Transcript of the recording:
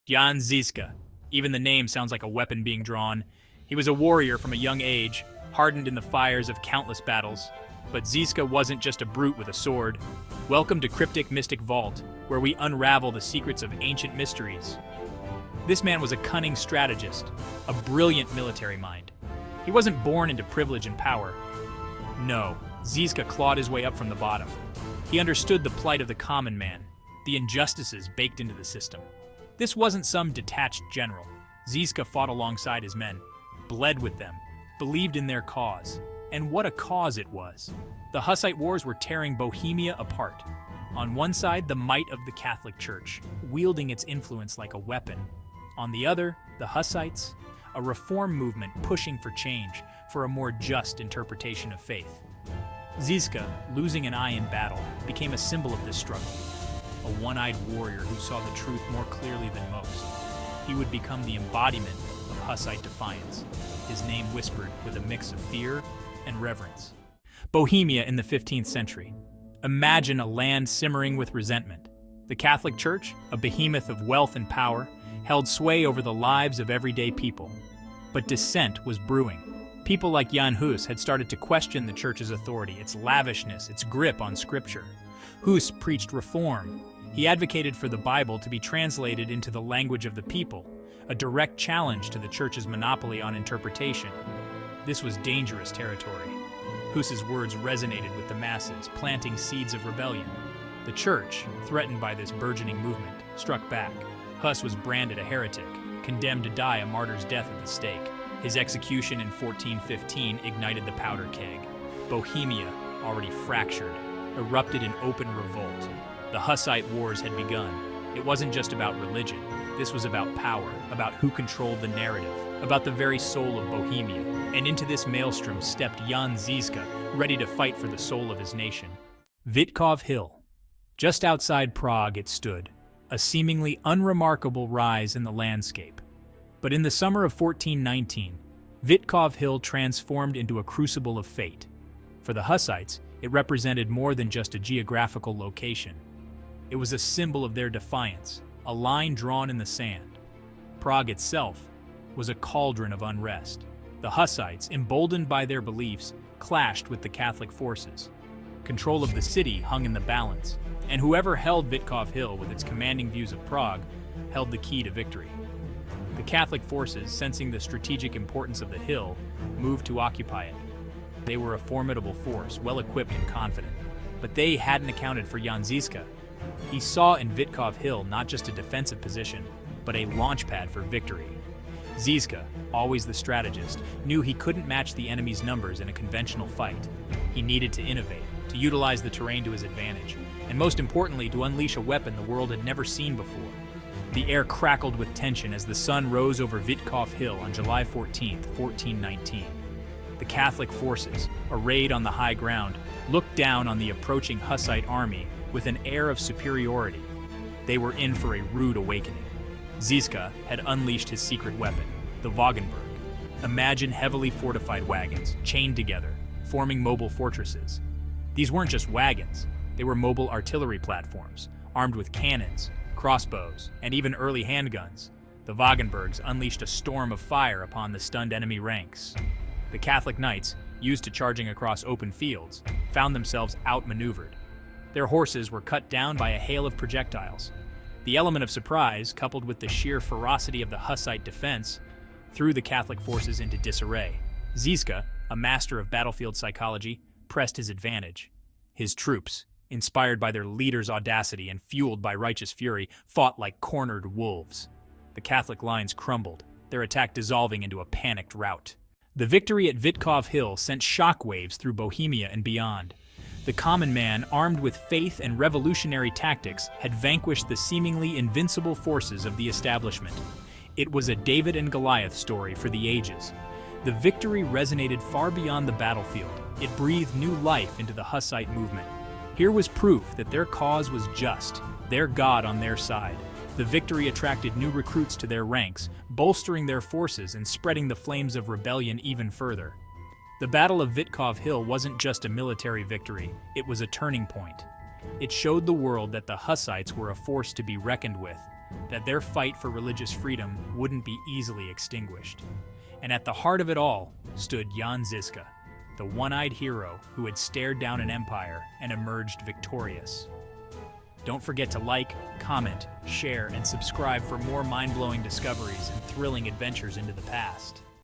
Jan Žižka. Even the name sounds like a weapon being drawn. He was a warrior from a young age, hardened in the fires of countless battles. But Žižka wasn't just a brute with a sword. Welcome to Cryptic Mystic Vault, where we unravel the secrets of ancient mysteries. This man was a cunning strategist, a brilliant military mind. He wasn't born into privilege and power. No, Žižka clawed his way up from the bottom. He understood the plight of the common man, the injustices baked into the system. This wasn't some detached general. Žižka fought alongside his men, bled with them, believed in their cause. And what a cause it was. The Hussite Wars were tearing Bohemia apart. On one side, the might of the Catholic Church, wielding its influence like a weapon. On the other, the Hussites, a reform movement pushing for change, for a more just interpretation of faith. Žižka, losing an eye in battle, became a symbol of this struggle. A one-eyed warrior who saw the truth more clearly than most. He would become the embodiment of Hussite defiance, his name whispered with a mix of fear and reverence. Bohemia in the 15th century. Imagine a land simmering with resentment. The Catholic Church, a behemoth of wealth and power, held sway over the lives of everyday people. But dissent was brewing. People like Jan Hus had started to question the Church's authority, its lavishness, its grip on Scripture. Hus preached reform. He advocated for the Bible to be translated into the language of the people, a direct challenge to the Church's monopoly on interpretation. This was dangerous territory. Hus's words resonated with the masses, planting seeds of rebellion. The Church, threatened by this burgeoning movement, struck back. Hus was branded a heretic, condemned to die a martyr's death at the stake. His execution in 1415 ignited the powder keg. Bohemia, already fractured, erupted in open revolt. The Hussite Wars had begun. It wasn't just about religion. This was about power, about who controlled the narrative, about the very soul of Bohemia. And into this maelstrom stepped Jan Žižka, ready to fight for the soul of his nation. Vítkov Hill. Just outside Prague it stood, a seemingly unremarkable rise in the landscape. But in the summer of 1419, Vítkov Hill transformed into a crucible of fate. For the Hussites, it represented more than just a geographical location. It was a symbol of their defiance, a line drawn in the sand. Prague itself was a cauldron of unrest. The Hussites, emboldened by their beliefs, clashed with the Catholic forces. Control of the city hung in the balance, and whoever held Vítkov Hill with its commanding views of Prague held the key to victory. The Catholic forces, sensing the strategic importance of the hill, moved to occupy it. They were a formidable force, well-equipped and confident. But they hadn't accounted for Jan Žižka. He saw in Vítkov Hill not just a defensive position, but a launchpad for victory. Žižka, always the strategist, knew he couldn't match the enemy's numbers in a conventional fight. He needed to innovate, to utilize the terrain to his advantage, and most importantly, to unleash a weapon the world had never seen before. The air crackled with tension as the sun rose over Vítkov Hill on July 14, 1419. The Catholic forces, arrayed on the high ground, looked down on the approaching Hussite army with an air of superiority. They were in for a rude awakening. Žižka had unleashed his secret weapon, the Wagenburg. Imagine heavily fortified wagons, chained together, forming mobile fortresses. These weren't just wagons, they were mobile artillery platforms, armed with cannons, crossbows, and even early handguns. The Wagenburgs unleashed a storm of fire upon the stunned enemy ranks. The Catholic knights, used to charging across open fields, found themselves outmaneuvered. Their horses were cut down by a hail of projectiles. The element of surprise, coupled with the sheer ferocity of the Hussite defense, threw the Catholic forces into disarray. Žižka, a master of battlefield psychology, pressed his advantage. His troops, inspired by their leader's audacity and fueled by righteous fury, fought like cornered wolves. The Catholic lines crumbled, their attack dissolving into a panicked rout. The victory at Vítkov Hill sent shockwaves through Bohemia and beyond. The common man, armed with faith and revolutionary tactics, had vanquished the seemingly invincible forces of the establishment. It was a David and Goliath story for the ages. The victory resonated far beyond the battlefield. It breathed new life into the Hussite movement. Here was proof that their cause was just, their God on their side. The victory attracted new recruits to their ranks, bolstering their forces and spreading the flames of rebellion even further. The Battle of Vítkov Hill wasn't just a military victory, it was a turning point. It showed the world that the Hussites were a force to be reckoned with, that their fight for religious freedom wouldn't be easily extinguished. And at the heart of it all stood Jan Žižka, the one-eyed hero who had stared down an empire and emerged victorious. Don't forget to like, comment, share, and subscribe for more mind-blowing discoveries and thrilling adventures into the past.